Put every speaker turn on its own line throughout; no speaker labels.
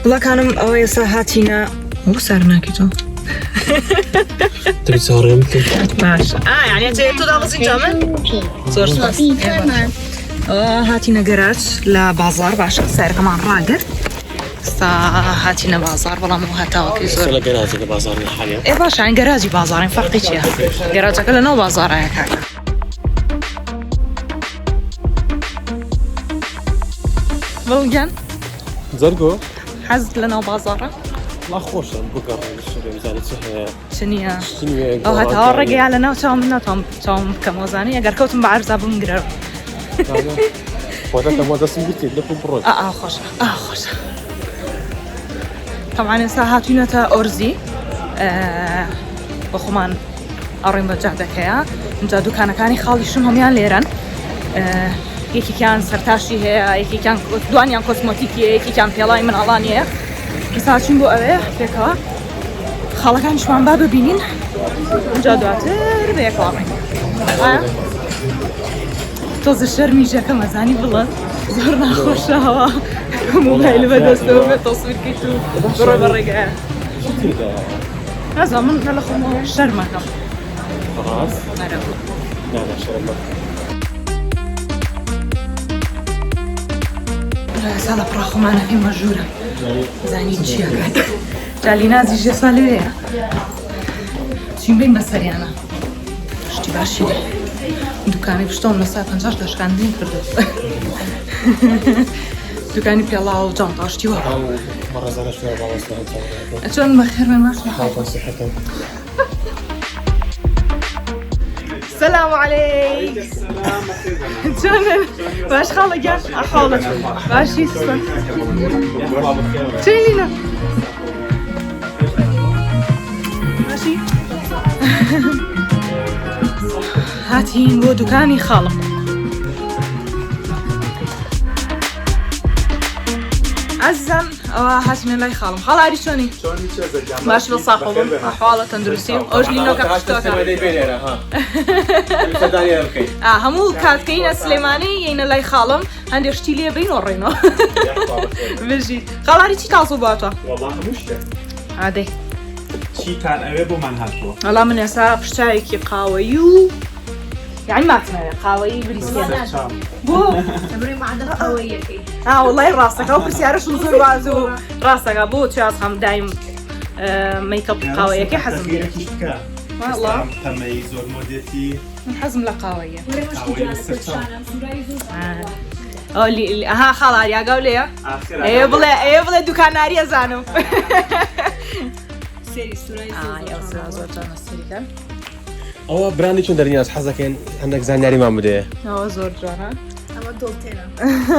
بڵا کانم ئەوە ئێستا هاتیینە بۆ سەر ناکەی تۆ
تبي
باش یعنی تۆ داڵزی من زۆر سپاس هاتیینە گەراج لە بازار باشە سەرەکەمان ڕاگرت ئێستا هاتیینە بازار بەڵام هەتاوەکەی زۆر
لە گەراجی لە بازاڕی حالیا
ئێ باشە ئەین گەراجی بازارین فەرقی چییە گەراجەکە لەنەو بازارایە کاکە بڵگیان
زەرگۆ
حەزت لەناو بازارە
لا خۆشە بگەڕێ شوێ بزانێت چ هەیە
چنیە ئەو هەتاوە ڕێگەیا لەناو چاوم ناتوانم چاوم بکەمەوەزانی ئەگەر کەوتم بە عەرزا بمگرەوە
خۆدەکە بۆ دەستم گرتی لە بڕۆ
خۆشە خۆشە طبعا ئێستا هاتوینەتە ئۆرزی بە خۆمان ئەڕێم بە جادەکەیە اینجا دوکانەکانی خاڵیشم هەمیان لێرەن یەکێکیان سەرتاشی هەیە یەکێکیان دوانیان کۆسمۆتیکیە یەکێکیان پێڵای مناڵانیە ئێستا چین بۆ ئەوەیە پێکەوە خاڵەکانیشمان با ببینین اینجا دواتر بەیەکڵاڕێن تۆزە شەرمیژەکە مەزانی بڵێن زۆر ناخۆشەوە مۆبایل بەدەستەوە بێت تەسویرکەیت و بڕۆ بە ڕێگایە نازانم من لە خۆمەوە شەرمەکەم ساڵە پڕاخۆمانە پێی مەژوورە زانی چیەکات جالی نازی ژێسا لەوەیە چین بین بەسەریانە شتی باشی دوکانی پشتۆم لە 150 دەشکاندین کردو دوکانی پێڵا و جانتاشتی وە چۆن بەخێر ماش السلام عليك جنن باش خاله جان حاولت باشي سلام تيلينا ماشي هاتين بو دكاني خاله عزم هاتين الله يخالم خاله عادي شوني باش بصاحبهم حواله تندرسي اوجلي نوكا قشتوكا همو كاتكين سليماني ين الله يخالم عندي اشتي لي بين ورينو بجي خاله عادي تي تاسو باتا
والله مشكله
عادي
شي كان ابو من هاتو
والله من يسا بشتايكي قاويو يعني ما تسمع قاوي بريسكان بو
تمرين معدل قوية كي
والله راسك او بس يعرفش نزور بعضو راسك ابو تشاس هم دايم ميك اب قاوية كي حزم والله
تميز موديتي
حزم لقاوية
ولا
اللي ها خلاص يا قولي ايه بلا دكاناري زانو
سيري سوراي
يا زور جانا سيري كان
ئەوە برانی چون دەرنیاز حەزەکەن هەندێک زانیاریمان بدەیە
زۆر جوانە
اما دولتينا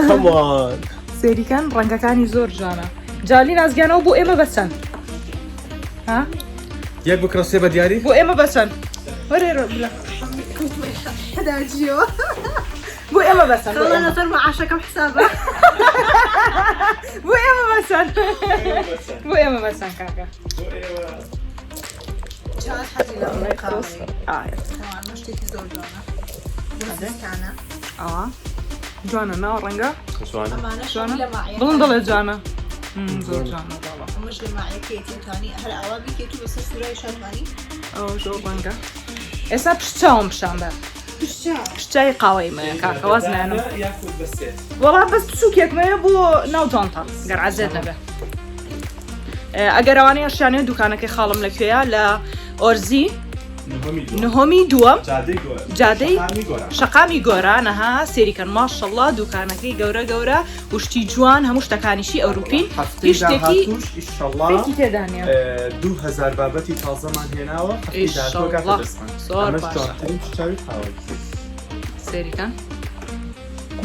کەمان
سێریکان ڕەنگەکانی زۆر جوانە جالی نازگیانەوە بۆ ئێمە بەچەن ها
یەک بکڕسێ بە دیاری
بۆ ئێمە بەچەن وەرێ بلا
هذا جيو
بۆ ئێمە بەچەن
والله نظر معاشك بحسابه
بۆ ئێمە بەچەن بۆ ئێمە بەچەن کاکە
جاز حزينة
طبعا
مشتكي زور جوانا بوزيستانا
جوانە ناوە ڕەنگە
أمانة
جوانە
شاملة معي
بڵم دەڵێ جوانە زۆر جوانە باڵە
مش معي كيتي تاني هلا عوابي كيتو بس سوراي شاتواني
زۆر ڕەنگە ئێستا پشتچاوم پیشان بە پشتای قاوەی مەیە کاکە وەزنانم
ياكل بسيت
وەڵا بەس بچووکێک مەیە بۆ ناو جانتە گەر عەزێت نەبێ ئەگەر ئەوانەیە شانێ دوکانەکەی خاڵم لەکوێیە لە ئۆرزی نهۆمی دووەم جادەی شەقامی گۆرانەها سێریکەن ماشەڵڵا دوکانەکەی گەورە وشتی جوان هەموو شتەکانیشی ئەوروپی هیچ شتێکی فێکی تێدانە
2000 بابەتی تازەمان هێناوە
زۆر سێریکەن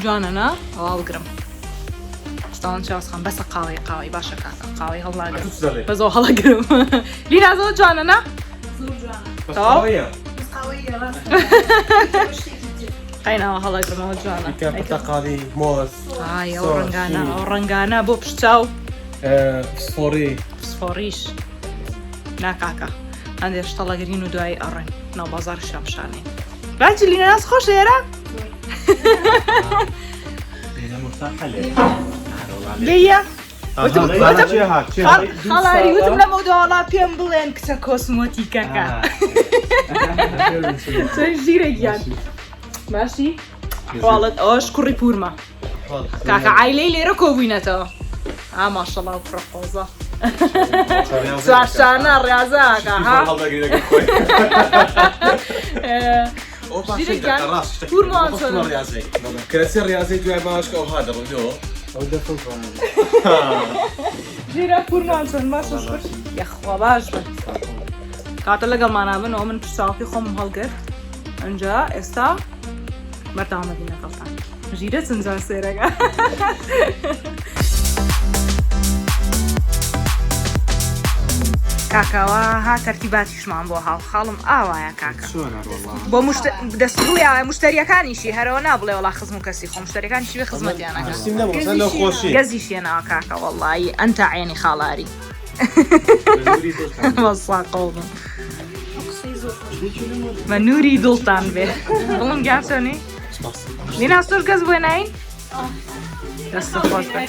جوانەنا هەواڵگرم ستان چاسخان بەسە قاوەی باشە کاکە قاوەی هەڵاگرم بەزۆ هەڵەگرم لینازەوە جوانەنا
قوية
قایناوە هەڵەگرمەوە جوانە
پرتەقاڵی مۆز
ئەو ڕەنگانە بۆ پشتاو فسفۆریش ناکاکە هەندێک شتەڵەگرین و دوای ئەڕێن ناو بازار شامشانێ باجی لیناز خۆش ێرە
مرتاحة
ليا خاڵاری وتم لە مەوداڵا پێم بڵێن کچە کۆسمۆتیکەکە تۆی ژیرێکیان باشی خواڵت ئەوەش کوڕی پورمە کاکە عایلەی لێرە کۆبووینەتەوە ماشەڵڵا و پڕەخۆزە چوارشانە ڕێازاکە ها پورمان
كراسي الرياضي دوای ماش او هذا رجوع او دفن
ژیرە پورمان چۆن باشە یەخوا باش بن کاتە لەگەڵمانە بن ئەو من ساڵی خۆم هەڵگرت ئەنجا ئێستا بەرداوامەدی لەگەڵتان ژیرە چەندجار سێرەکە کاکاوە ها تەرتیباتیشمان بۆ هاو خاڵم ئاوایە کاکە بۆ دەستوریە مشتریەکانیشی هەرەوە نابڵێ وڵا خزم و کەسی خۆ مشتریەکانیشی بێ خزمەتیانەکە گەزیشیە ناوە کاکە وەڵڵی ئەنتە عێنی خاڵاری وەساقڵ بن بە نووری دڵتان بێ دڵم گیانچۆنی لینا سۆر گەز بۆی ناین دەستە خۆش بێ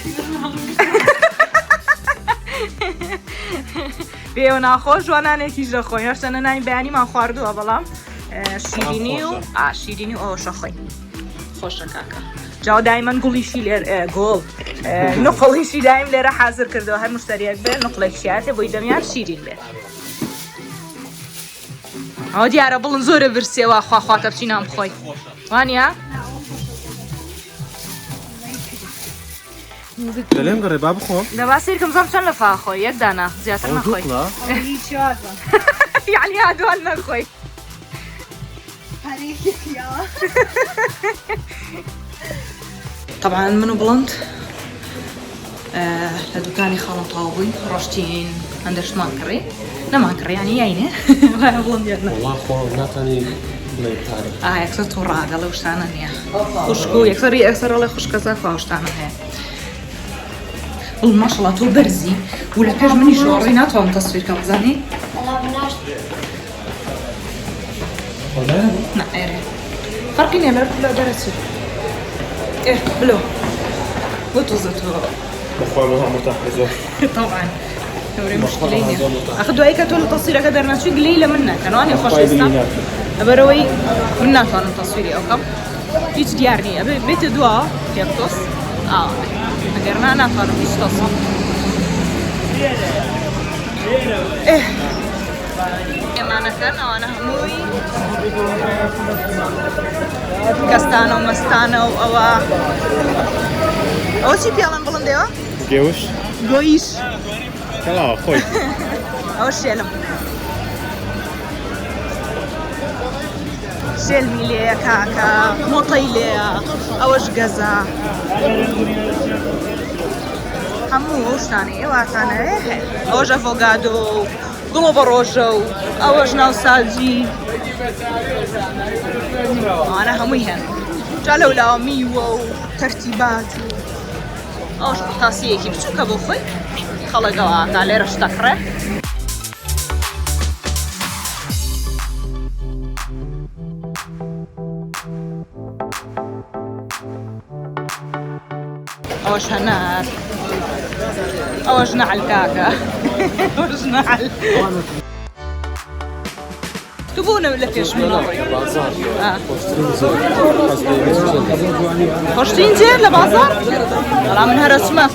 بێوە ناخۆش جوانانێکیش دەخۆی هەرچەنە نانی بەیانیمان خواردووە بەڵام شیرینی و شیرینی و ئەوە شەخۆی خۆشە کاکە جاو دایمەن گوڵیشی لێر گۆڵ نقڵیشی دایم لێرە حازر کردەوە هەر مشتریەک بێ نقڵێکشیاتێ بۆی دەمیان شیرین بێ ئەوە دیارە بڵن زۆرە برسێەوە خواخواتە بچینام بخۆی وانە؟
دەلێم گەڕێ با بخۆم
دەبا سیرکەم زۆر چەند لە فاخۆی یەک دانا زیاتر نەخۆی یعنی هادوان نەخۆی طبعا منو بڵند لە دوکانی خاڵم تاو بووین ڕۆشتین هەندەشتمان کڕی نەمان کڕیانی یاینێ بڵندیانە
ناتانی
یەکسەر تۆ ڕاگەڵە شتانە نییە خوشک و یەکسەری ئەکسەرەڵێ خوشکەسە خواشتانە هەیە ماشەڵڵا تۆ بەرزی و لە پێش منی شۆڕی ناتوانم تەسویرکەم بزانی نائێرێ فەرقی نیە لە دەرەچێت بلو بۆ تۆزە تۆ
بخوامەوە مرتاح زۆر
طبعا مشكلة أخذ دوائي كتول تصوير كدر نشوي قليلة منا كانوا أنا خوش إستا أبروي منا كانوا تصويري أو كم هيج ديارني أبي بيت دوا تيابتوس أجرنا أنا كانوا هيج تصوير أنا كان أنا هموي كستانة ومستانة أو شيء بيعمل بلنديو
جوش
جويش
كلا خوي
أو شلم شلمي ليه كاكا موطي ليه أوش جزا هموش تاني واتانا أوش أفوغادو قلو بروجو أوش نوستالجي أنا همويهن جالو لا ميوو ترتيبات أوش بطاسية كي بتشوكا بوخي خلقوا على رش تكره أوش هنار أوش نعل كاكا أوش نعل تبونا ولا فيش من
بازار
خوشتين زين لبازار طلع منها رسمة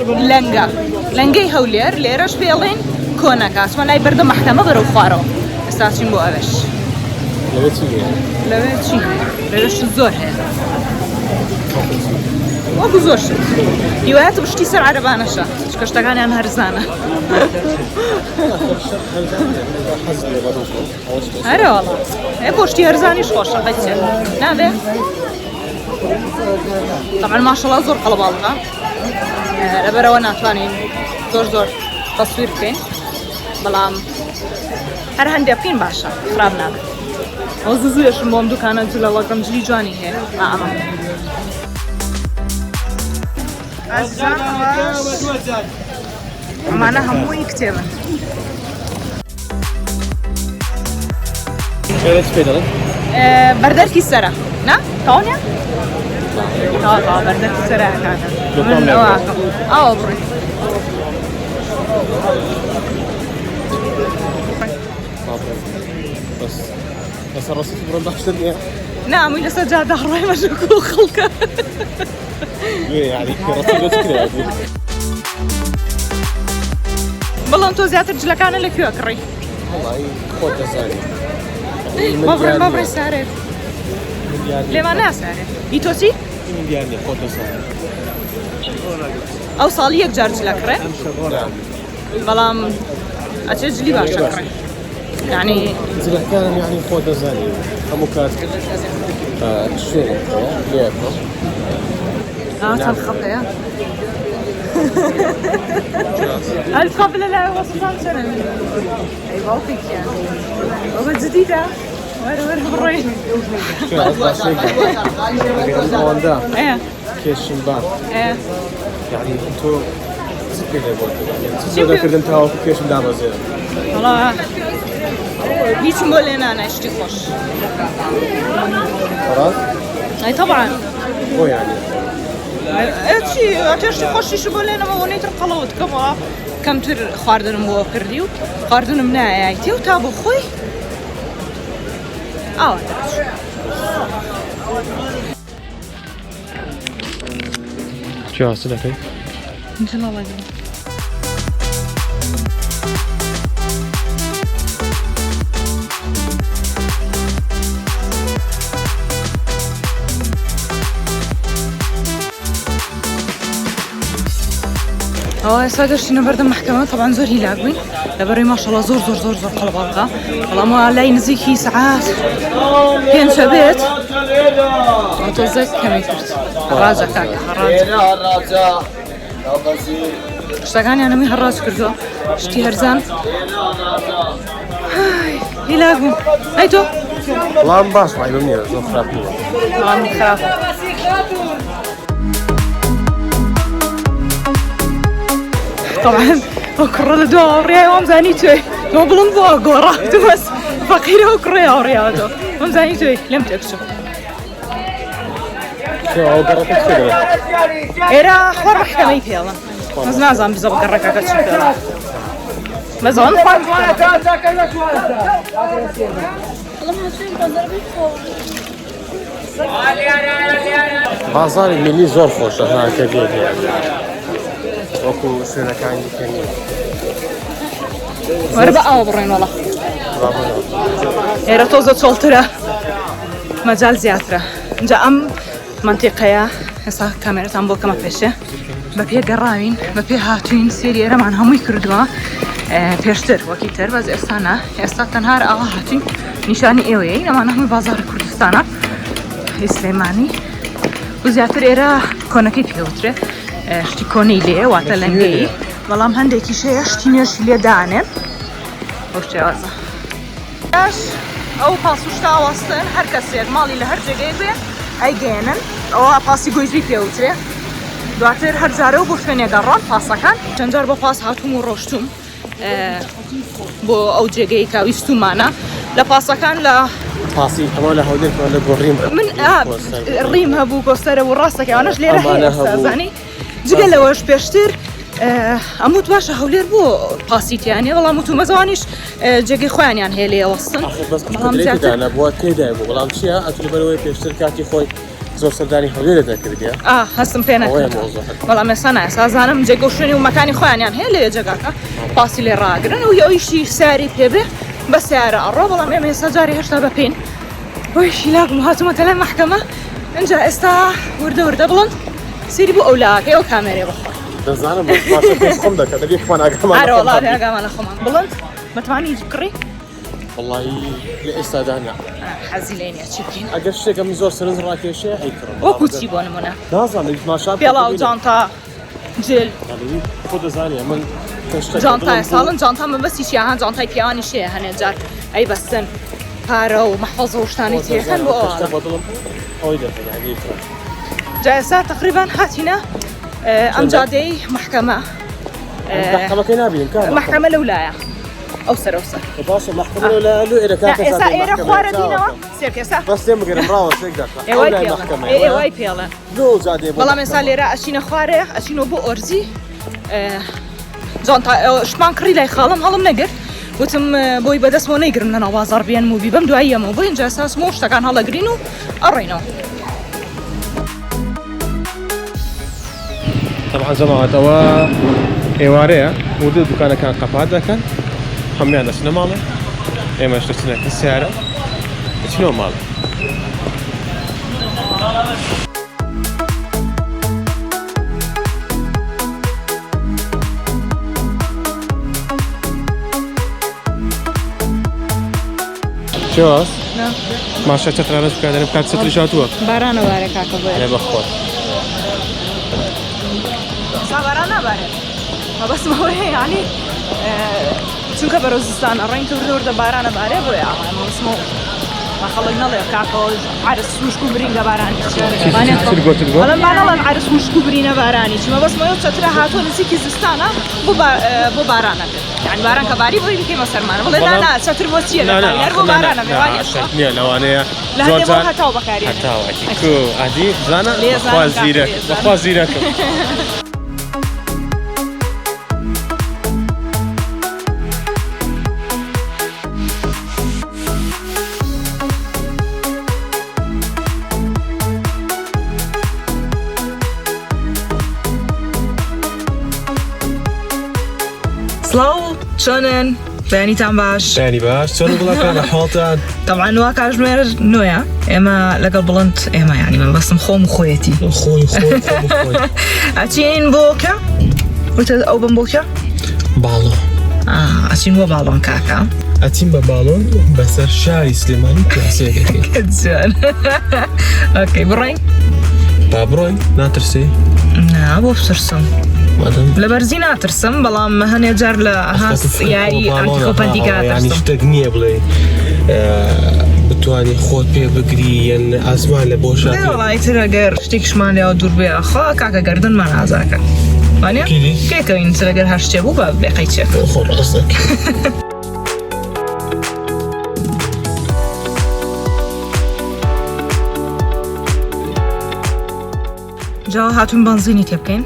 لنجي هولير ليرش بيلين كونك اسمه لاي برد محكمة برو خوارو استاسين بو أبش لويتشي ليرش الزور هي وابو زور شو يوهات بشتي سر عربانة شا شكشتاقاني عن هرزانة هره والله ايه بوشتي هرزاني شخوشة بيتسي نابي طبعا ما شاء الله زور قلبالها لبرا ناتوانين زور تصوير بكين بلام هر هندي بكين باشا خراب نابي وزوزويش المهم دوكانا جولا وقم جلي جواني هي ما أمام معنا هموي كتير
ايش بيدل
بردركي السرا نا تونيا بردركي السرا كان من نواقب بري
بس الرصيف برد اشتري
نعم ولا سجادة الرأي مشكو خلقه
يعني رصيف كذا يعني
والله انتو زيادة رجلكان اللي كيو اكري
والله خود ثاني
ما بري سعره ليه ما ناس سعره يتوسي
من يعني خود ثاني
او صاليك جارج لكري بلام اتجلي باشا كري يعني
إذا كان يعني خود ثاني خموكات الشيء ليكم
الخطية القبلة لا وصفان سنة أي باطيك يعني وبد جديدة وين برين
شو هذا شيء هوندا
ايه
كيش شمبان
ايه
يعني انتو زكي اللي قلت يعني تسوي ذكر انتوا كيش مدام زين
والله هيك مولينا أنا اشتي خوش
خلاص
أي طبعا
هو يعني
اتشي اتشي خوشي شو بولينا ما ونيت القلوت كما كم تر خاردن مو كرديو خاردن منايا ايتي وتابو خوي
شو هسه لك
ان شاء الله الله يجزاك ساقشتنا برد المحكمة طبعا زور هي لاقوين لبري ما شاء الله زور زور زور زور قلبالها والله ما لا ينزيكي ساعات بين شبيت وتوزيك كم يكرت راجع كاك راجع اشتاقاني انا مي هراج كردو اشتي هرزان هاي لاقون هايتو
والله مباش معي بمني زور خرابي
والله من خراب طبعا وكرة الدوار يا يوم زانيتوي ما بلن بوغورا بس فقيرة وكرة يا ورياضو يوم زانيتوي لم تكشف
شو هو قرأت كذا
إيرا حوار محكمة يبيلا بس نازم بزبط قرقا كتشبيلا مزون
بازار ملي زور خوش هنا كبير يعني وكو سنة كان يمكن
وربقى وبرين والله إيرا توزت شولترة مجال زياترة جا أم منطقة هسا كاميرا تنبو كما فيشه ببيه قراوين ببيه هاتوين سيري إيرا معن هموي كردوا بيشتر وكيتر باز إرسانا إرسا تنهار آغا هاتوين نشاني إيوي لما نهمي بازار كردستانا إسلاماني وزياتر إيرا كونكي بيوتره شتي كوني ليه واتلنجي والله هنديكي شيء شتي نيرشي ليه دانن وش جوازه ايش او باسوشتا واسطن هر کسی مالی له هر جگه به ای گینن او پاسی گویزی پیوتره دواتر هر جاره و بوشنی گران پاسکن چندار با پاس هاتوم و روشتوم بو او جگه که ویستو مانا لپاسکن ل
فاصي كمان هوديك ولا بوريم
من الريم هبو كوستر وراسك اناش لي راح يعني جقل لوش بيشتر اموت باشا هولير بو باسيت يعني والله موتو مزوانيش جاكي خوان يعني هي لي وصل
بس كنت انا بوات كيدا والله مشي اتلي بلوي في شركاتي خوي زور سرداني هولير ذاكر ديا
هسم فينا والله ما صنع اساس انا مجاكو شنو مكاني خوان يعني هي لي جاكا باسي لي راقرن ويا شيء ساري بيبه بس سعر الرب والله ما سجاري هشتا بابين وش يلاقوا هاتوا مثلا محكمة انجا استا ورده بلند سيري بو اولاك ايو كاميرا بخور
بزانا بس ما شفتش خمدك هذا كمان اقام
عارف والله انا اقام على خمان بلند ما تماني جكري
والله لإستا دانا
حزيلين يا تشيكين
اقل شيء كم زور سنز راكي شيء هيكرم
وكوتشي بون منا
لازم ما شاء
بيلا وجانتا جل
يعني خد زاني من
جانتا سالن جانتا من بس شيء هان جانتا بياني شيء هنجار اي بسن هارو ومحفظة وشتاني تيخن
اويدا يعني
جلسة تقريبا هاتينا امجادي محكمة
محكمة كنابين كام
محكمة الولاية اوسر
باش محكمة الولاية لو اذا كانت
لا ايرا خوارة دينا سيركسا
بس يوم قرم راوس يقدر
اي واي بيلا
لو زادي
والله مثال راه اشينا خوارة اشينو بو ارزي شمان کڕی لای خاڵم هەڵم نەگرت وتم بۆی بەدەستمەوە نەیگرم لەناو بازاڕ بێن و بیبەم دواییەمەوە بۆ اینجا ئەساسمەوە شتەکان هەڵەگرین و ئەڕێنەوە.
طبعا جەماعەت ئەوە ئێوارەیە و دوکانەکان قەپات دەکەن هەمویان دەچنە ماڵێ ئێمەش دەچنە سیارە دەچینەوە ماڵێ. چۆس؟ ماشە چەترانە بکاتێنم کات چەتری شاتووە
بارانە وارە کاکە
لێ بەخۆت
باران نابارێت بەسمەوە ینی چونکە بەرەو زستان ئەڕێین کە وردە بارانە بارێ بۆیە ئەمەسمەوە خەڵک نەڵێ کاکە عرس وشک و برینگە بارانی بەڵام بانەڵەن عرس وشک و برینە بارانی چمە بەسمەوە چەترە هاتووە نزیکی زستانە بۆ بارانە یعنی باران کە باری بۆی بکەیمە سەرمانە بڵێ نا چەتر بۆ چییە هەر بۆ بارانە
نییە لەوانەیە
لە هەتاو بەکاری
ئادی بزانە بەخوا زیرەکە.
سڵاو چۆنن بەیانیتان باش
بەیانی باش چۆن گوڵەکان لە حاڵتان
طبعا نوا کاتژمێر نوێیە ئێمە لەگەڵ بڵند ئێمە ینی من بەستم خۆم و خۆیەتی
خۆی
ئەچین بۆکە وتە ئەو بم بۆکە
باڵۆ
ئەچین بۆ باڵۆن کاکە
ئەچین بە باڵۆن بەسەر شاری سلێمانی پیاسەیەکەکەی
ئۆکەی بڕێین
با بڕۆین ناترسی
نا بۆ بترسم لە بەرزی ناترسم بەڵام هەنێ جار لە هەستایی ئەنتیخۆپەندیکا
ینی شتێک نییە بڵێ بتوانی خۆت پێ بگری یان ئاسمان لە بۆ شات
وڵای تر ئەگەر شتێکیشمان لێەوە دوور بێ خۆ کاکە گەردنمان ئازاکە وانە پێکەوین لەگەر هەر شتێ بوو بە بێقەی چێکە
خۆ ڕاستەک
جا هاتوون بنزینی تێ بکەین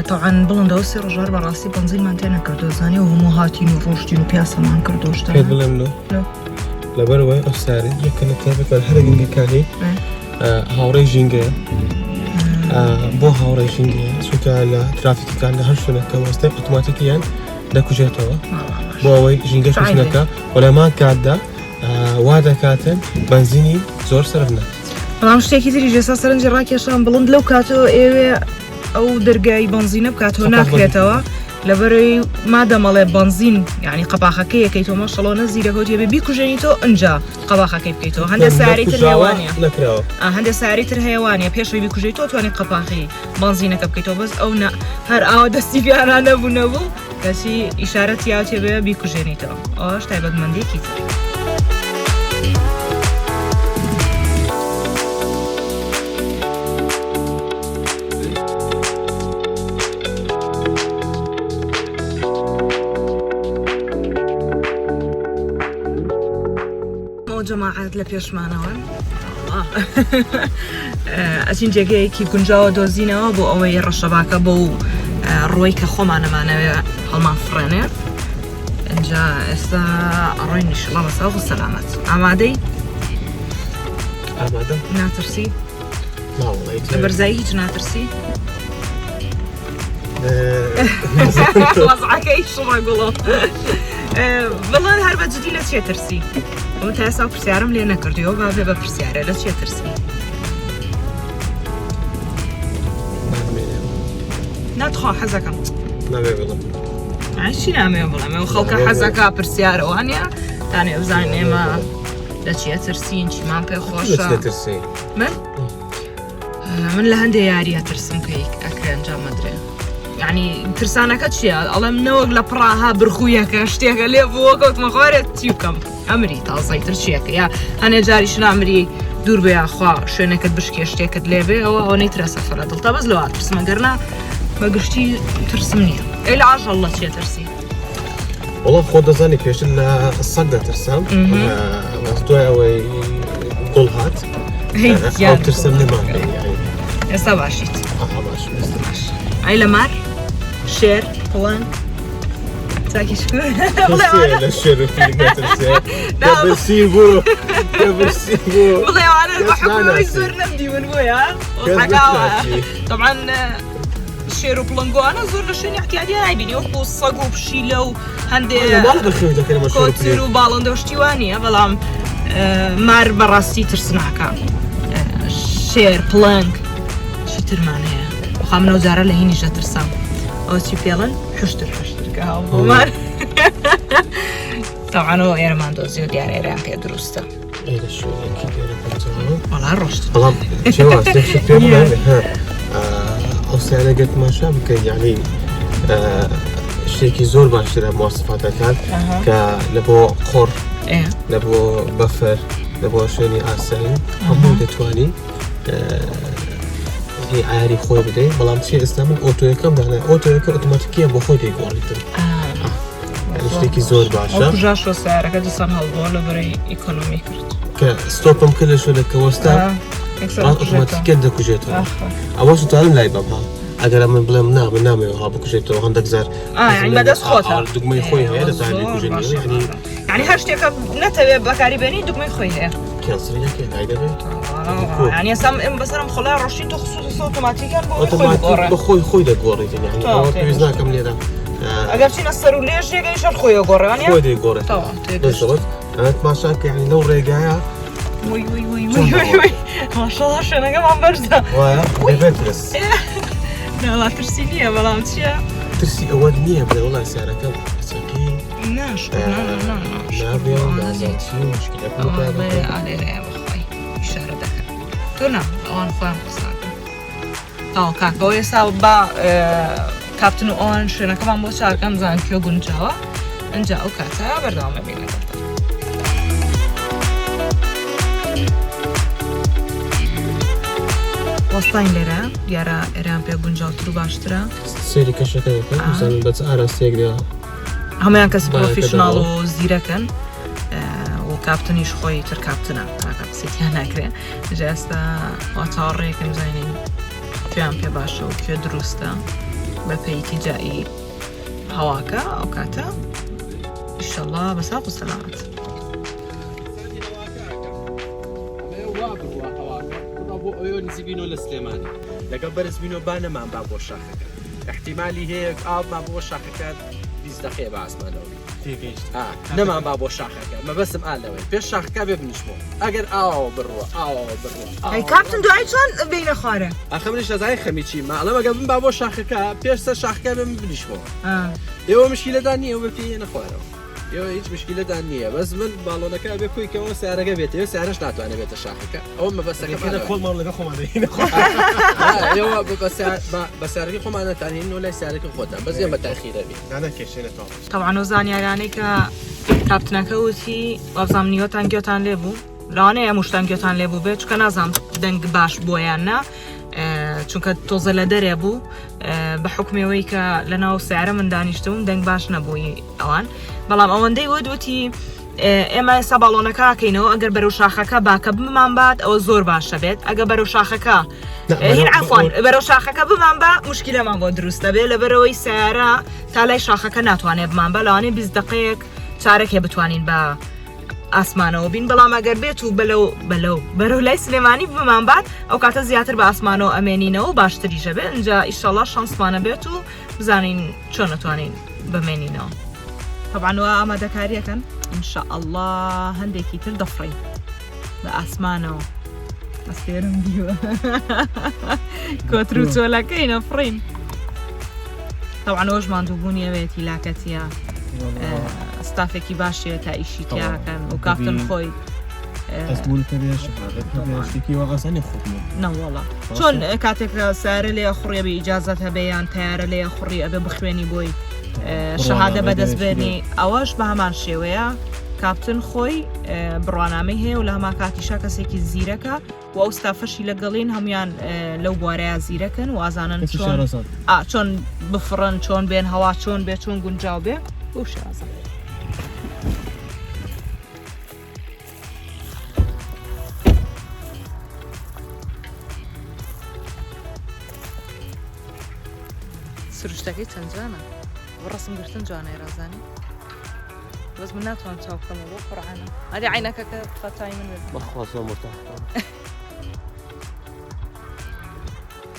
تاعاان بڵندەوە سێ ڕژار بەڕاستی بنزینمان تێ نەکردو زانانی و هەموو هاتین و ڕۆشتین و پیاسەمان کردۆشتا
پێت بڵێم لەبەرەوەی ئەفساری یەکەنە تابێتمان هەرە گنگەکانی هاوڕێی ژینگەیە بۆ هاوڕێی ژینگەیە چونکە لە ترافیکەکان لە هەر شوێنەکە وەستای ئۆتۆماتیکیان دەکوژێتەوە بۆ ئەوەی ژینگە کوژنەکە وەلەمان کاتدا وا دەکاتن بنزینی زۆر سەرف نەکات.
بەڵام شتێکی تری جێسا سەرنجی ڕاکێشان بڵند لەو کاتەوە ئێوێ ئەو دەرگای بنزینە بکاتەوە ناکرێتەوە لەبەرەوەی مادەمەڵێ بنزین یعنی قەپاخەکەی یەکەیتەوە مەشەڵۆنە زیرەکەوت بێ بیکوژێنیتەوە ئەنجا قەپاخەکەی بکەیتەوە هەندێک ساری تر هێوانە هەندێک ساری تر هەیەوانە پێشەوەی بیکوژێتەوە توانێت قەپاخی بنزینەکە بکەیتەوە بەس ئەو هەر ئاوا دەستی بیانان نەبوو کەسی ئیشارەت یاوتێ بێ بیکوژێنیتەوە ئەوش تایبەتمەندێکی تر. جەماعەت لە پێشمانەوە ئەچین جێگەیەکی گونجاوە دۆزینەوە بۆ ئەوەی ڕەشەباکە بۆ ڕۆی کە خۆمانەمانەوێ هەڵمان فڕێنێ اینجا ئێستا ئەڕۆی نیشڵە بەساو و سەلامەت ئامادەی
ئامادە
ناترسی لە بەرزایی هیچ ناترسی وەزعەکەی شڕە گوڵۆ بڵێن هەر بەجددی لە چێ ترسی ئەو تا ئێستا پرسیارم لێ نەکردیەوە با بێ بە پرسیارە لە چێ ترسی ناتخوا حەزەکەم
نابێ بڵم
چی نامێ بڵێم ئەو خەڵکە حەزەکە پرسیارەوانە دانێ بزانین ئێمە لە چیە ترسین چیمان پێ خۆشە من لە هەندێک یاریە ترسم کە ئەکرێ ئەنجام مەدرێ یعنی ترسانەکە چییە؟ ئەڵێم نەوەک لە پڕاها برخویەکە شتێکە لێ بووە کەوتمە خوارێت چی بکەم ئەمری تازای تر چیەکە یا هەنێ جاریش نامری دوور بێ یاخوا شوێنەکەت بشکێ شتێکت لێبێ ئەوە ئەوەی ترە سەفرە دڵتە بەس لەوە ترسمە گەرنا بەگشتی ترسم نییە ئەی لە عاشەڵڵە چیە ترسی؟
وەڵام خۆ دەزانی پێشتر لە سەگ دەترسام دوای ئەوەی گوڵ هات ترسم نەمان
ئێستا باشیت ئای لە مار شێر پڵەن چاکیشکو
ترسي للشرف اللي ما ترسي قبل سيبو قبل سيبو
والله انا بحكم يزور نمدي من ويا طبعا الشيرو بلانجو انا زور لشين احتياجي عيبيني وقبو الصقو بشيلو هندي
ما نقدر خيوتا كلمة شرف
كوتيرو بالندو شتيوانية بلام مار براستي ترسناكا شير بلانك شي ترمانية وخامنو زارة لهيني جا ترسام او تي بيلن حشتر كهو مار طبعا هو ايرمان دوزيو ديار ايران كي دروستا
ايه شو اكيد انا
والله الرشد
طبعا شو استكشف ها أصلا قلت ما شابك يعني شيء زور باشتري مواصفاتها كان كلبو خور لبو بفر لبو شوني آسين همو دتواني هي عاري خوي بدي بلام شيء استعمل أوتويكم يعني أوتويك أوتوماتيكيا بخوي دي قاريتم يعني شيء زور باشا
وكجاش رو سعره كدي صار هالبول بري إيكونومي كرت
كستوبم كل شو لك وستا أوتوماتيكيا دكو جيتو أواش تعلم لا يبقى اگر من بلم نام ها بكو جيتو عندك زار
يعني ما داس خوتها
دقمي خوي هذا تاع بكو جيتو
يعني هاشتيك نتبي بكاري بني دقمي خوي هي
كاسريه كي هيدا
يعني سام بصرم خلا رشين تخصص اوتوماتيكا
بخوي خوي دا غوري يعني او بيزنا كم ليدا
اگر شي نصروا لي شي قايش خوي غوري يعني
خوي دي غوري
طبعا
بالضبط انا تماشاك يعني لو رجعها
وي ما شاء الله شنو كمان برزه
واه بيفرس
لا ترسيني ولا مشيا
ترسي اول نيه بلا والله سعرها كم ساكي
ناش لا
نابي وزاتي مشكله
والله على رأي بخوي اشاره دك تونا اون فهم ساعه كاكو يسابا كابتن اون شنو كمان بو شاركم زان كيو گونجاوا انجا او كاتا برنامه بينا وستاين ليرا يارا إيران بيا گونجاو ترو باشترا
سيري كشكل مثلا بس أراسيك ده
هميان كسي بروفيشنال و زيركن و كابتنيش خوي تر كابتنا كابسيتي أنا كره جاستا واتاري كم زينين كيان بيا باشا و كيو دروستا ببيتي جائي هواكا أو كاتا إن شاء الله بصاف وسلامات
نسيبينو لسليماني لقبل سبينو بانا ما بابو الشاخة احتمالي هيك ما بابو الشاخة كان 20 دقيقة بعد ما لو
تيجيش
نما بابو الشاخة كان ما بس مقال لوين بيش الشاخة كان بنشمو اگر بروا
هاي كابتن دو ايشان بين خاره
اخمنش از خميشي ما لما قبل بابو الشاخة كان بيش الشاخة كان بنشمو يو مشكلة دانية وبفي نخواره يو هیچ مشكلة دانية بس من بالونك أبي كوي كمان سعره جبته سعرش ناتو أنا بيت الشاحكة أول ما بس
كده كل مرة لقى خم
عليه يو بس سعرك خم أنا تاني إنه لا سعرك خدام بس يوم التأخير أبي
أنا كيشنا
طبعا وزاني يعني كابتن كوتي وابزامنيو تانجيوتان لبو لانه مشتانجيوتان لبو بيت كان أزام دنگ باش بويانا چونکە تۆزە لە دەرێ بوو بە حکمەوەی کە لەناو سعرە من دانیشتم دەنگ باش نەبووی ئەوان بەڵام ئەوەندەی وتی ئێمە ئێستا باڵۆنەکەکەینەوە ئەگەر بەرەو شاخەکە باکە بمان بات ئەوە زۆر باشە بێت ئەگە بەرەو شاخەکە هین عفوان بەرەو شاخەکە بمان بە مشکلەمان بۆ دروستە بێ لەبەرەوەی سیارە تا لای شاخەکە ناتوانێت بمان بە لەوانەیە 20 دقەیەک چارەکێ بتوانین بە ئاسمانەوە بین بەڵام ئەگەر بێت و بەرەو لای سلێمانی بمان بات ئەو کاتە زیاتر بە ئاسمانەوە ئەمێنینەوە باشتریشە بێت اینجا ئیشەڵڵا شانسمانە بێت و بزانین چۆن نتوانین بمێنینەوە طبعاً وە ئامادەکاریەکەن ئینشاءالله هەندێکی تر دەفڕین بە ئاسمانەوە ئەستێرم دیوە کۆتر و چۆلەکەی نەفڕین طبعاً ئەوەش ماندووبوونی ئەوێتی لاکەتیە ستافێکی باشێت تا ئیشی تیاکەن و کافتن خۆی
أسبوع كبير شتكي وغساني خدمة
نەوەڵە چۆن کاتێک سارە لێ خوڕێ بە ئیجازەت هەبەیان تیارە لێ خوڕی ئەبێ بخوێنی بۆی شەهادە بەدەستبێنی ئەوەش بە هەمان شێوەیە کاپتن خۆی بڕوانامەی هەیە و لە هەمان کاتیشا کەسێکی زیرەکە و ئەو ستافەشی لەگەڵین هەمویان لەو بوارەیە زیرەکەن و ئازانن چۆن بفڕن چۆن بێن هەوا چۆن بێ چۆن گونجاو بێ بۆ شێوازە سروشتەکەی چەند جوانە بالرسم قرتن جواني رازاني بس من ناتوان تشوف كم بكرة عنا هذه عينك كفتاي من
بخلص مرتاح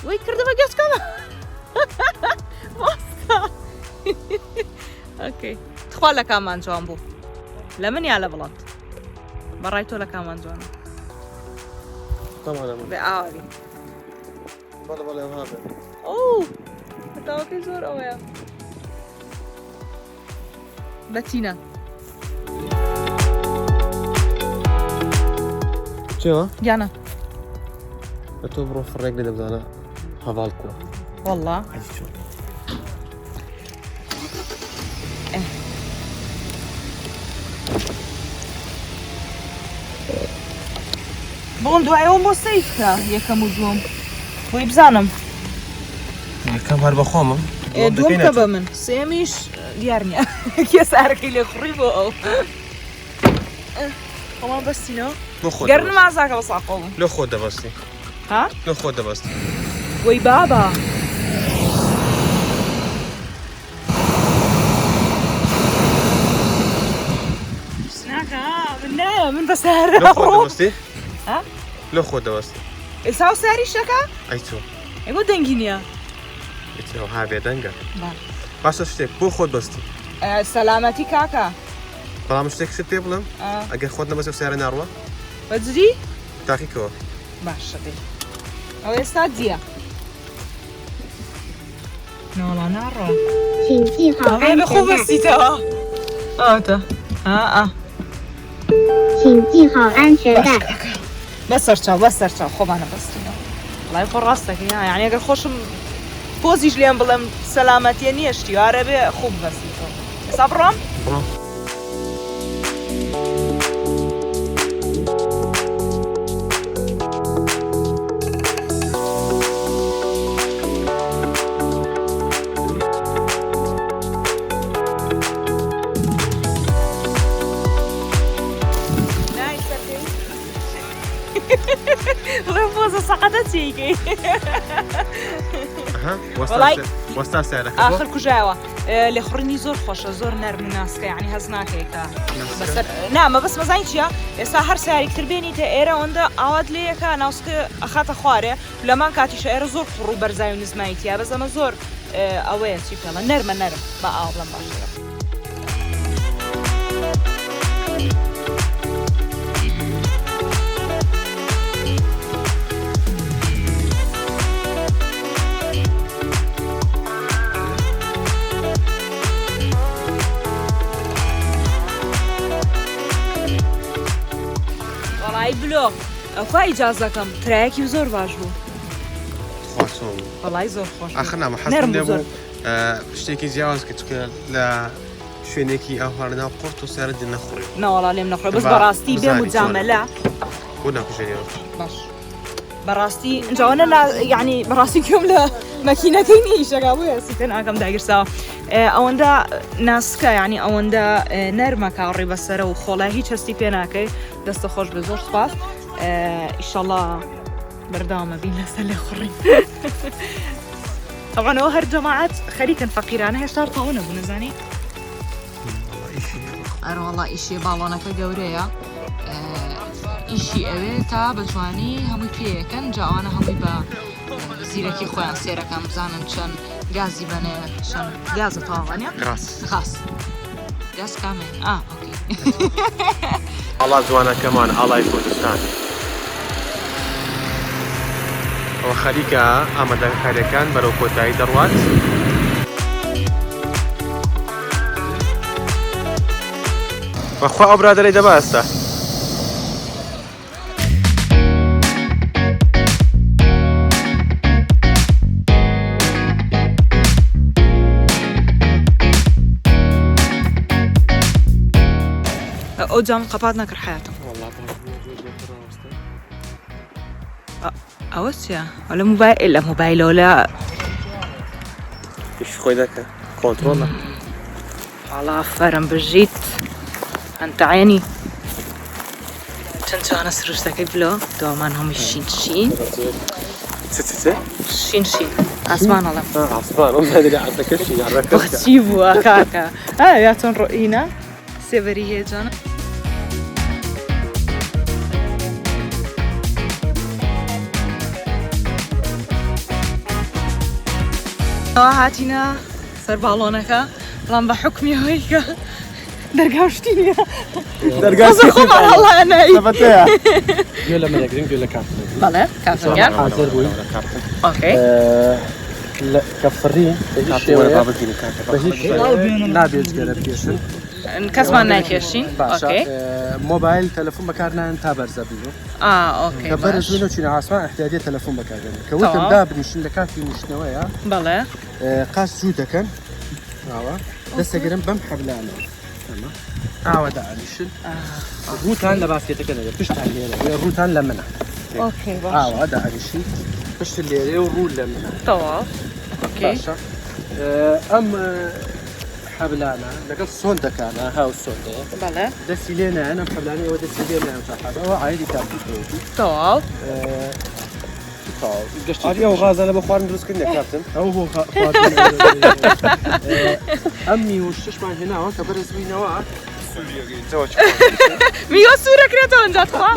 وي كرده بقيت كمان ماسكا اوكي تخوالا كمان جوان بو لمن يا لبلط برايتو لك كمان جوان
طبعا
بعاوي
بلا هذا
اوه توكل زور اويا باتينا
شو
جانا
تو برو فرق لي دبزانا هذالكو
والله
شو
بون دو عيون بو سيفكا يكمو جوم ويبزانم
كم هرب خومم
دوم كبا من سيميش ديارني كيس اركي لي خريبو او كمان بس نو قرن مع زاك بس عقوم
لو خود بستي
ها
لو خود بستي
وي بابا سناكا من بسهر
لو خود بستي
ها
لو خود بستي
إساو ساري شكا
ايتو
يقول دنجينيا
ايتو هابي دنگا
با
بس شتك بو خود بستي
سلامتي كاكا
طالما شتك ستي بلم اجي خودنا بس سعر نروه
بدري
تاكيكو
باش شدي او يستاديا نولا نارو
请系好安
انا
全
خوب
带，
استيتا تا اه
请系好安全带。
بس ارتاو خوب انا بس الله يخور راسك يعني اگر خوشم بوزيش ليام بلم سلامتي نيشتي عربي خوب بس صبرم
برو
والله بوزة سقطت هيك
اها
والله.
وستا سعرك
اخر كجاوة اللي خرني زور خوشة زور نرم ناسكا يعني هزناك هيك بس نعم بس ما زاينشيا ساهر ساري كتر بيني تايرا وندا عواد ليكا ناسك اخات خواري لما كاتي شاير زور خرو برزاي ونزمايتيا بس انا زور اوين شي يلا نرم بقى بلا باشا والله بلو اكو اجازه كم تراكي وزور باجبو
خواسم
والله زور خوش
اخنا ما حسن
نرم
نبو
زور
شتيكي زياوز كتك لا شوينيكي اهارنا قرطو سعر دي نخري
نا والله لم نخرج بس
تبع
براستي
بزاري
بمجامله
ونا كجينيو
باش براستي جوانا لا يعني براستي كم ماكينه كيني شغابو سيتنا كم داير سوا اوندا ناسكا يعني اوندا نرمه كاري بسره وخولا هيك هستي بيناكي دست خوش بزور سباس ان شاء الله بردامه بينا سله خرين طبعا هر جماعات خليكن فقيرانه هشتار طاونه بنزاني أنا والله إشي بالونك جورية إشي أبي تا بجواني همي فيه كان جاوانا همي با زيركي خوان سيرا كم زانن شن غازي بني شن غاز طاغانيا
غاز
خاص غاز كامل أوكي
الله زوانا كمان الله كردستان وخليكا أمدان خاريكان برو كوتاي دروات وأخوة برادري دباستا
قدام قبضنا كر حياتهم أوسيا ولا موبايل لا موبايل ولا
إيش خوي ذاك كنترول
والله فرم بجيت أنت عيني تنتو أنا سروش ذاك بلو دوما هم الشين شین ئاسمانەڵم
عسمان ئەم هەدەری عەدەکەشی یاڕەکە
بەخچی بووە کاکە یا چۆن ڕۆئینە سێڤەری هێجانە ئەوە هاتینە سەر باڵۆنەکە بەڵام بە حکمی ئەوەی کە دەرگاشتی نیە خۆمانهەڵانایی
گوێ لە منەگرین گوێ لە کاتن
بەڵێ کافەگەر
حاضر بووین
ئۆکەی
کە فڕین بە هیچ نابێت گەرە پێشن
کەسمان ناکێشین ئۆکەی
مۆبایل تەلەفۆن بەکارنان تا بەرزە بینەوە
ئۆکەی
کە بەرز بووینە چینە ئاسمان احتیاجی تەلەفۆن بەکارێنن کە وتم دابنیشن لە کاتی نیشتنەوەیە
بەڵێ
قاس جوو دەکەن ئاوە دەستەگەرم بەم حەبلانەوە ئاوە دانیشن ڕووتان لە باسکێتەکە دەگە پشتان لێرە ڕووتان لە منە
ئۆکەی باش
ئاوە دانیشن پشت لێرێ و ڕوو لە منە
تەواو ئۆکەی
باشە ئەم حەبلانە لەگەڵ سۆن دەکانە هاو سۆندەیە
بەڵێ
دەستی لێ نایەن ئەم حەبلانە ئەوە دەستی لێ نایەن چاقاتەوە ئایدی کارتیکەوەتی
تەواو
گەشتی ئەو غازانە بە خواردن دروستکردن کاپتن ئەو بۆ ئەم میوە شتشمان هێناوە کە بەرز بووینەوە
میوە سوورەکرێتەوە ئەنجا خوا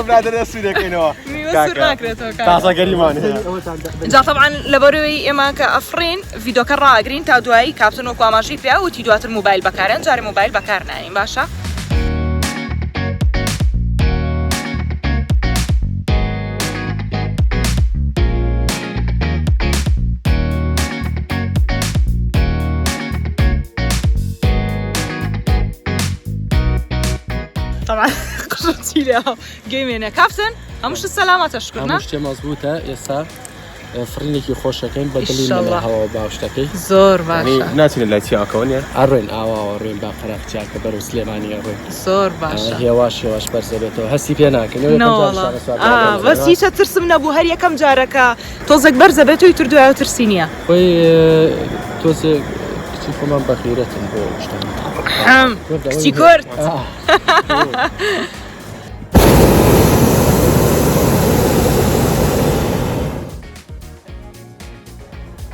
برادرە سوورەکەینەوە
میوە سوور ناکرێتەوە کاکە
تازەگەریمان هەیە
جا طبعا لەبەرەوەی ئێمە کە ئەفرین ڤیدۆکە ڕاگرین تا دوایی کاپتن وەکو ئاماژەی پێیا وتی دواتر موبایل بەکارێن جارێ موبایل بەکار نایین باشە طبعا قشرتي لها جيمينه كابتن همش السلامة تشكرنا
شتێ مەزبوطە ئێستا فرینێکی خۆشەکەین بەدڵی هەوا باشتەکەی
زۆر باشە
ناچینە لای چیاکەوە
ئەڕێن ئاوا ڕێن با قەرەق چاکە بەرەو سلێمانی ئەڕێن
زۆر باشە
هێواش بەرزە بێتەوە هەستی پێ ناکەن
بەس هیچە ترسم نەبوو هەر یەکەم جارەکە تۆزێک بەرزە بێت توی تردوایە ترسی نییە
خۆی تۆزێ کچی خۆمان بەخیرەتن بۆ شتان
کچی کورد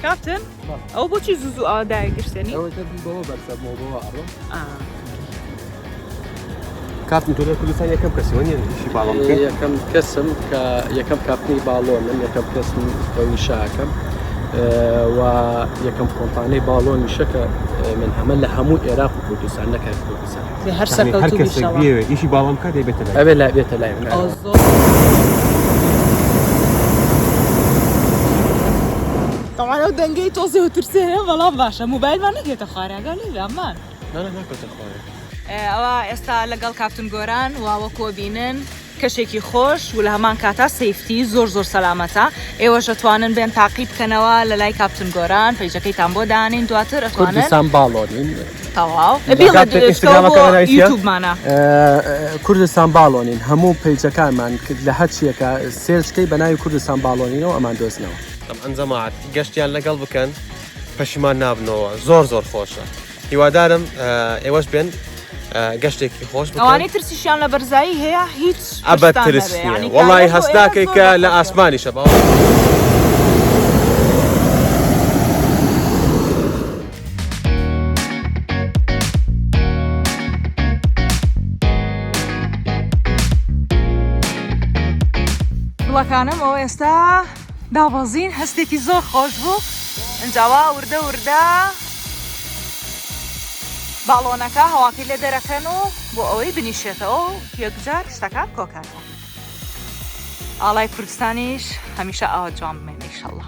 کاپتن ئەو بۆچی زوو ئاداگرسێنی
بەوە بەرسەبەوە بۆەوە ئەڕۆ
کاتم تۆ لە کوردستان یەکەم کەسیوە نیە شی باڵام بکەین
یەکەم کەسم کە یەکەم کاپنی باڵۆنم یەکەم کەسم ئەوی شاکەم و یەکەم کۆمپانیای باڵۆنیشە کە من هەمە لە هەموو عێراق و کوردستان نەکات کوردستان
هەر سەرکەوتوو
بێوێ ئیشی باڵام کات دەبێتە لای
ئەوێ لا بێتە لای من
طبعا ئەو دەنگەی تۆزێ و ترسێنە بەڵام باشە موبایلمان نەکرێتە خوارەگە لێلامان
ناکەوتە خوارێ
ئەوە ئێستا لەگەڵ کاپتن گۆران واوەکۆ بینن کەشێکی خۆش و لە هەمان کاتا سەیفتی زۆر سەلامەتە ئێوەش ئەتوانن بێن تاقی بکەنەوە لە لای کاپتن گۆران پەیجەکەیتان بۆ دانین دواتر ئەتوانن
کوردستان باڵۆنین
تەواو یوتیوبمانە
کوردستان باڵۆنین هەموو پەیجەکانمان کرد لە هەرچیەکە سێرچکەی بە ناوی کوردستان باڵۆنینەوە ئەمان دۆزنەوە
ئەم ئەنجەماعەت گەشتیان لەگەڵ بکەن پەشیمان نابنەوە زۆر خۆشە هیوادارم ئێوەش بێن گەشتێکی خۆش
ئەوانەی ترسیشیان لە بەرزایی هەیە هیچ
ئەبەت ترس نییە وەڵی هەستاکەی کە لە ئاسمانیشە باوە
وڵەکانم ئەو ئێستا دابەزین هەستێکی زۆر خۆش بوو ئەنجاوا وردە باڵۆنەکە هەواکەی لێ دەرەکەن و بۆ ئەوەی بنیشێتەوە و یەکجار شتەکە کۆکاتەوە ئاڵای کوردستانیش هەمیشە ئاوا جوان بمێنێ ئینشەڵڵا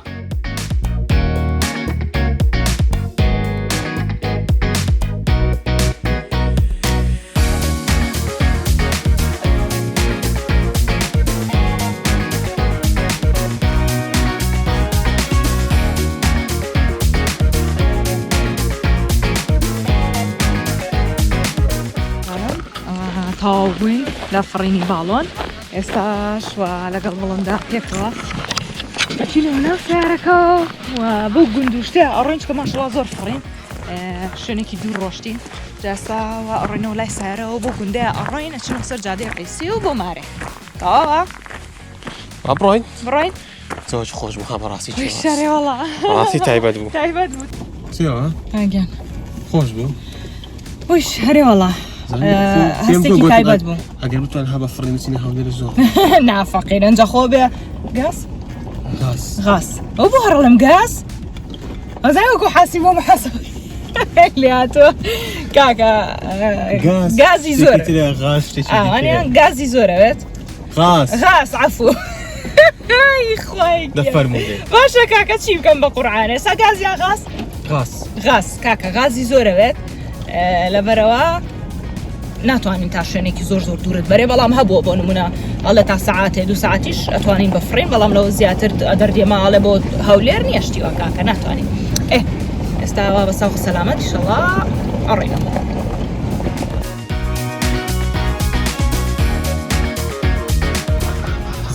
تاوبووین لە فڕینی باڵۆن ئێستاش لەگەڵ بڵندا پێکەوە بەچی لە ناو سیارەکە و بۆ گوندوشتێ ئەڕۆین کە ماشەڵڵا زۆر فڕین شوێنێکی دوور ڕۆشتین جاستا ئەڕۆینەوە لای سیارەوە بۆ گوندەیە ئەڕۆین ئەچینە سەر جادەی قەیسی و بۆ مارێ تەواوە
ئەبڕۆین
بڕۆین
زۆر خۆش بوو بەڕاستی
شارێ وەڵا
ڕاستی تایبەت بوو
تایبەت بوو
چیەوە
ئاگیان
خۆش بوو
وش هەرێ وەڵا هەستێکی تایبەت بوو
ئەگەر بتوان هە بە فڕی بچینە هەولێرە زۆر
نافەقیر ئەنجا خۆ بێ گاس
غاس
غاس ئەو بۆ هەڕڵم گاس ئەزای وەکو حاسی بۆ محەسب لێ هاتووە کاکە گازی زۆر
غاز
ئەوانیان گازی زۆرەوێت
غاز
غاس عفو خوای
دەفەرموودێ
باشە کاکە چی بکەم بە قورعانە ئێستا گاز یا غاس
غاز
غاز کاکە غازی زۆرەوێت لەبەرەوە ناتوانین تا شوێنێکی زۆر زۆر دوورت بەرێ بەڵام هەبووە بۆ نمونە ئەڵە تا سەعاتێ 2 ساعتیش ئەتوانین بفڕین بەڵام لەوە زیاتر دەردێماڵێ بۆ هەولێر نیەشتیوە کاکە ناتوانین ئێستا بە ساو سەلامەت ئینشەڵڵا ئەڕێنەوە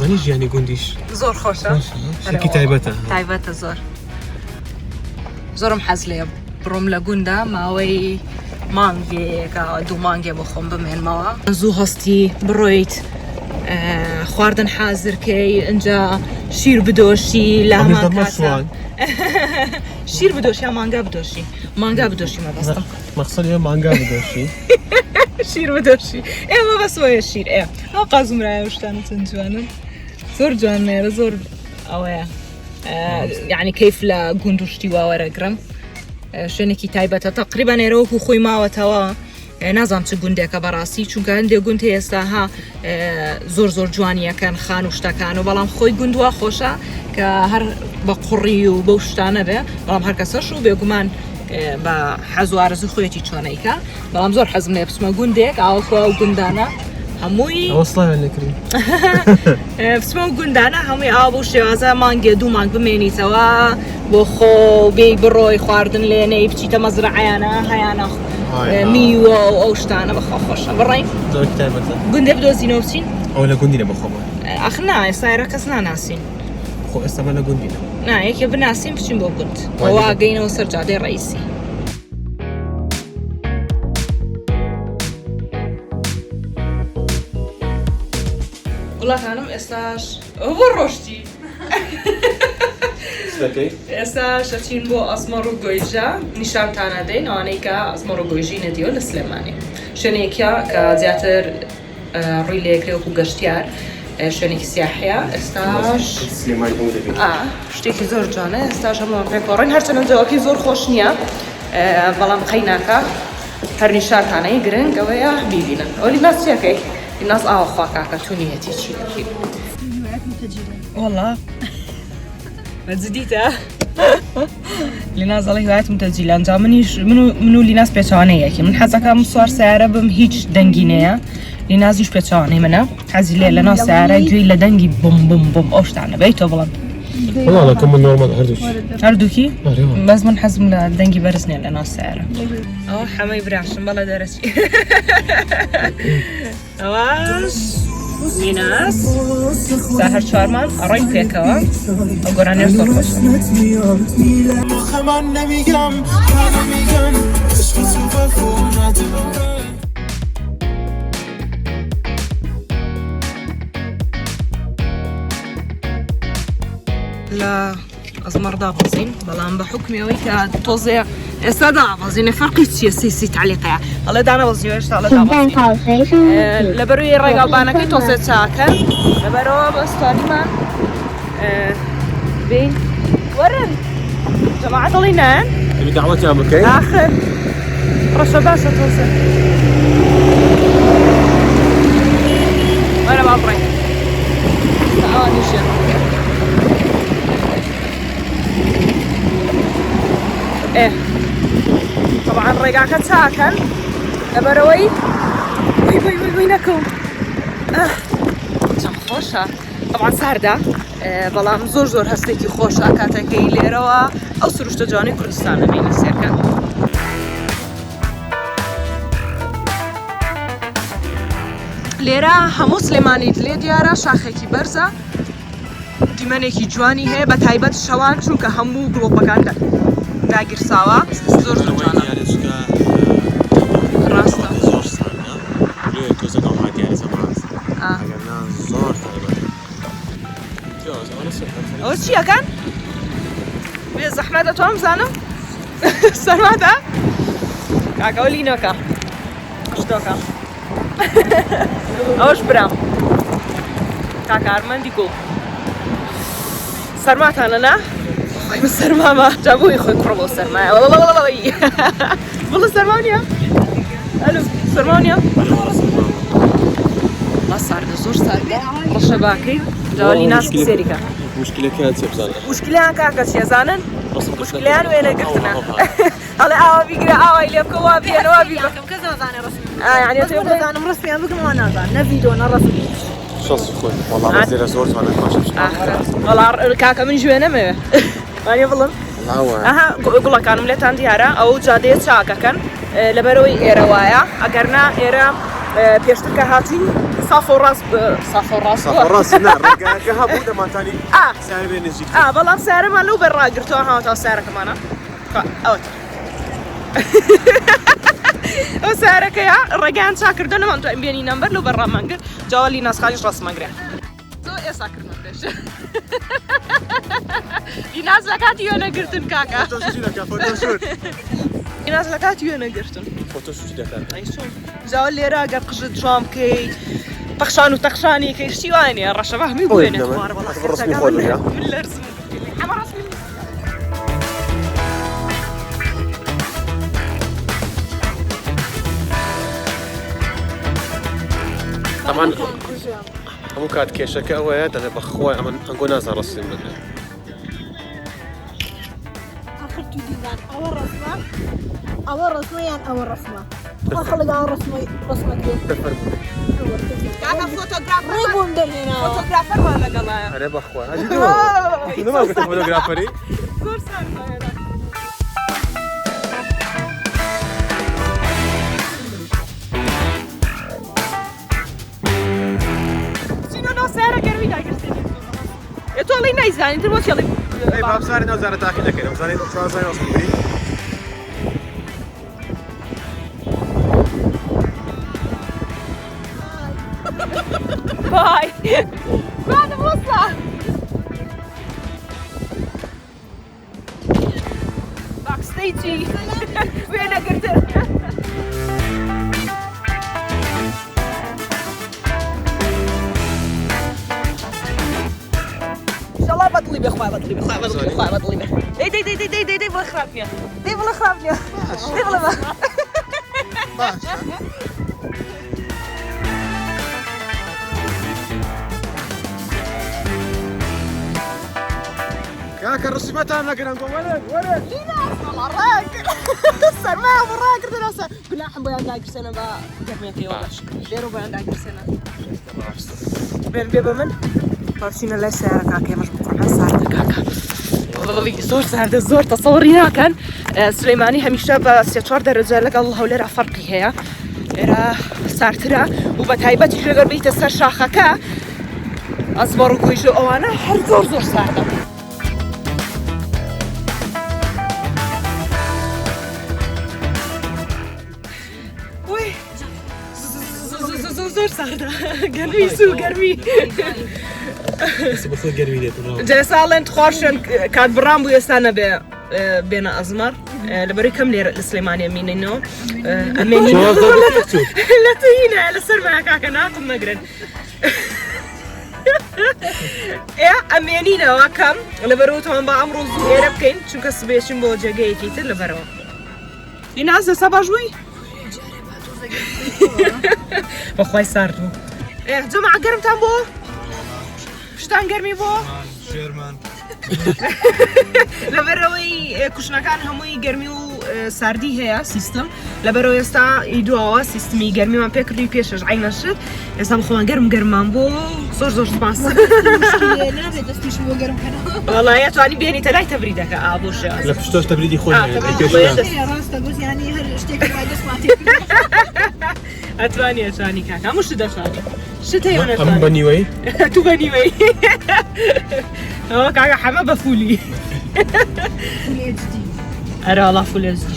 زانی ژیانی گوندیش
زۆر خۆشە
شتێکی تایبەتە
تایبەتە زۆر زۆرم حەز لێ بڕۆم لە گوندا ماوەی مانگێکە 2 مانگێ بۆ خۆم بمێنمەوە زوو هەستی بڕۆیت خواردن حازرکەی اینجا شیر بدۆشی لە هەمان کاتە شیر بدۆشی یا مانگا بدۆشی مانگا بدۆشی مەبەستم
مەقسەد ئێوە مانگا بدۆشی
شیر بدۆشی ئێمە بەس وەیە شیر ئەو قازمرایە شتانە چەند جوانن زۆر جوانێرە زۆر ئەوەیە یعنی کەیف لە گوند و شتی واوەرەگرم شوێنێکی تایبەتە تقریبا نێرەوەکو خۆی ماوەتەوە نازانم چ گوندێکە بەڕاستی چونکە هەندێک گوند ئێستاها زۆر زۆر جوانیەکەن خان و شتەکان و بەڵام خۆی گوندووە خۆشە کە هەر بە قوڕی و بەو شتانە بێ بەڵام هەر کەسەش و بێگومان بە حەز و ئارەزوی خۆیەتی چۆنەیکە بەڵام زۆر حەزم لێ بچمە گوندێک ئاوخوا و گوندانە هەمووی
ئەوسڵاوێن لەکری
بچمە و گوندانە هەمووی ئاو بۆ شێوازە مانگێ 2 مانگ بمێنیتەوە بۆ خۆ بێی بڕۆی خواردن لێنەی بچیتە مەزرعەیانە هەیانە میوە و ئەو شتانە بەخوا خۆشە بڕین
زۆر تایبەتە
گوندێ بدۆزینەوە بچین
ئەو لە گوندی لە بخۆمە
ئەخ نا ئێستاێرە کەس ناناسین
خۆ ئێستامە لە گوندینە
نا یەکێ بناسیم بچین بۆ گوند ئەوە گەینەوە سەر جادەی ڕئیسی وڵاتانم ئێستاش بۆ ڕۆشتی ئێستا شەچین بۆ ئەسمەڕ و گۆیژە نیشانتانە دەین ئەوانەی کە ئەسمەڕ و گۆیژی نەدیۆ لە سلێمانی شوێنێکە کە زیاتر ڕووی لێکرێوەکو گەشتیار شوێنێکی سیاحەیە ئێستاش شتێکی زۆر جوانە ئێستاش هەمووان پێکۆڕین هەرچەندە جەواکی زۆر خۆش نییە بەڵام قەیناکە هەر نیشانتانەی گرنگ ئەوەیە بیبینن ئەو لیماس چیەکەی لیماس ئاوەخوا کاکە تونیەتی چیەکی والله مەجدیتە لینا زەڵی هیوایەت متەجیل ئەنجا من و لیناس پێچوانەیەکی من حەزەکەم سوار سیارە بم هیچ دەنگی نەیە لینازیش پێچوانەی منە حەزی لێ لەناو سیارە گوێی لە دەنگی بم ئەو شتانە بێیتەوە بڵم
وڵاڵەکەم من نۆرمەل
هەردووکی بەس من حەزم لە دەنگی بەرز نییە لەناو سیارە ئەوە هەمەی براشم بەڵە دەرەچی ئەوەش لیناس تا هەر چوارمان ئەڕۆین پێکەوە ئەو گۆرانێر زۆر خۆشە لە ئەزمەڕ دابەزین بەڵام بە حکمی ئەوەی کە تۆزێ ئێستا دابەزینە فەرقی چییە سی تعلیقەیە ئەڵێ دانەبەزیوە هێشتا ئەڵێ دابەزین لەبەروی ڕێگاڵبانەکەی تۆزێ چاکە لەبەرەوە بەستانیمان بین وەرن جەماعەت دەڵی نان
داوەتیان بکەین
آخر ڕەشە باشە تۆزێ وەرە با بڕێین ئەوانیشە طبعا ڕێگاکە چاکەن لەبەرەوەی وی نەکەوم چەند خۆشە طبعا ساردا بەڵام زۆر هەستێکی خۆشە کاتێکی لێرەوە ئەو سروشتە جوانی کوردستانە بینە سێرکە لێرە هەموو سلێمانیت لێ دیارە شاخێکی بەرزە دیمەنێکی جوانی هەیە بە تایبەت شەوان چونکە هەموو گڵۆپەکان داگیرساوە زۆر جوانە ڕاستە
زۆر سانە تۆزە گەڵ هاتیارە زەماز ئەگەرنا زۆر تایبەت
ئەوە چیەکەن؟ بێ زەحمەتە تۆم بزانم سەرماتە؟ کاکەوە لینەکە شتۆکە ئەوەش برام کاکە ئارمەندی گوڵ سەرماتانە نا؟ من سەرمامە جا بۆی خۆی کوڕ بۆ سەرمایە بڵە سەرما نییە؟ ئەلو سەرما نییە؟ وا ساردە زۆر ساردە ڕەشە باکەی جاوەلی ناسکی سێریکە
مشکلەکەیان چێ بزانە
مشکلیان کاکە چێزانن؟ مشکلیان وێنەگرتنە هەڵێ ئاوا بیگرە ئاوای لێ بکە وا بێنەوە بیبە
کەس نازانێ ڕسمی
یعنی تۆ
دەزانم ڕستیان بکەم وا نازان نە ڤیدیۆ نە ڕسمی
شەست خۆی وەڵام زێرە زۆر جوانە باشە
وەڵا کاکە من ژوێنەمەوێ وانێ بڵم ئەها گوڵەکانم لێتان دیارە ئەو جادەیە چاکەکەن لەبەرەوەی ئێرە وایە ئەگەرنا ئێرە پێشتر کە هاتوین ساف و ڕاست
هەبوو دەمانتانی سای بێ نزیک
بەڵام سارەمان لەو بەرڕاگرتووە هاوتا سارەکەمانە ئەوە ئەو سارەکەیە ڕێگەیان چاکردن نەمان تو ئەمبێنی نەمبەر لەو بەرڕامان کرد جاوەلی ناسخالیش ڕاستمەگرێ زۆ ئێساکردنەوە پێش ئیناز لە کاتی وێنەگرتن کاکە ئیناز لە کاتی وێنەگرتن جاوە لێرە ئەگەر قژت جوام بکەیت پەخشان و تەخشانی کەی شتیوانێ ڕەشەبە هەمی بوێنێ من لەرزم ئەمە ڕاست
ئەمان هەموو کات کێشەکە ئەوەیە دەڵێ بەخۆی ئەمن هەنگۆ نازان ڕستیم بدرێت
آخر تو دیدن ئەوە ڕسمەیان ئەوە ڕسمە خەڵگان ڕسمە
کاکە فۆتۆگرافەر
ڕێبووم دەهێناوە
فۆتۆگرافەرمان لەگەڵایە
هەرێ بەخوا نەماگوتە فۆتۆگرافەری
زۆر ساردایە تۆ ئەڵێی نایزانین تر بۆ چێڵی
بابساری نەوزارە تاقی دەکەین ئەوزانێت چوازای وەسمگری
Bye. Guarda, moça! Backstage. Vem قلت. إن شاء الله بطلبي أخوي بطلبي دي بلا خرابني دي بلا
كاكا الرسمتان لكن انكم ولد
والله راكر السماء وراكر دراسة قلنا حن بيان داير سنة با قرميتي والله ديرو بيان داير سنة بين بيبا من فارسينا لا سعر كاكا مش بقرحان سعر كاكا والله زور سعر زور تصورينا كان سليماني هميشة بس يتشار درجة لك الله ولرا فرقي هي era سارترا وبتايبتي شغل بيت السر شاخكا أصبروا كويشو أوانا هر زور ساردا زۆر ساردا گەرمی سوو گەرمی جای ساڵێن خۆشن کات بڕام بوو ئێستا نەبێ بێنە ئەزمەر لەبەرەوەی کەم لێرە لە سلێمانیە مینینەوە لە تۆینە لەسەر مایە کاکە ناتم نەگرن ئەمێنینەوە کەم لەبەرەوە تۆم بە ئەمڕۆ زوو ئێرە بکەین چونکە سبێشین بۆ جێگەیەکی تر لەبەرەوە ئیناز دەسا باش بووی؟ بەخوای سارد بوو جەماع گەرمتان بۆ؟ شتان گەرمی بۆ؟ لەبەرەوەی کوشنەکان هەمووی گەرمی و ساردی هەیە سیستم لەبەرەوە ئێستا ئیدواوە سیستمی گەرمیمان پێکردی پێشش عینەشت ئێستا بخۆمان گەرمان بۆ زۆر سپاس
نابێت دەستیش بۆ گەرمکەنە
وەڵایە توانی بێنیتە لای تەبریدەکە بۆشە
لە پشتۆش تەبریدی خۆی
ڕاستە گوزیانی هەر شتێکی دەستماتی
ئەتوانی کاکە هەموو شت دەتوانی شت هەیە
ئەم بەنیوەی
تو بەنیوەی ئەوە کاکە حەمە بە فولی ئەرە وەڵا فول HD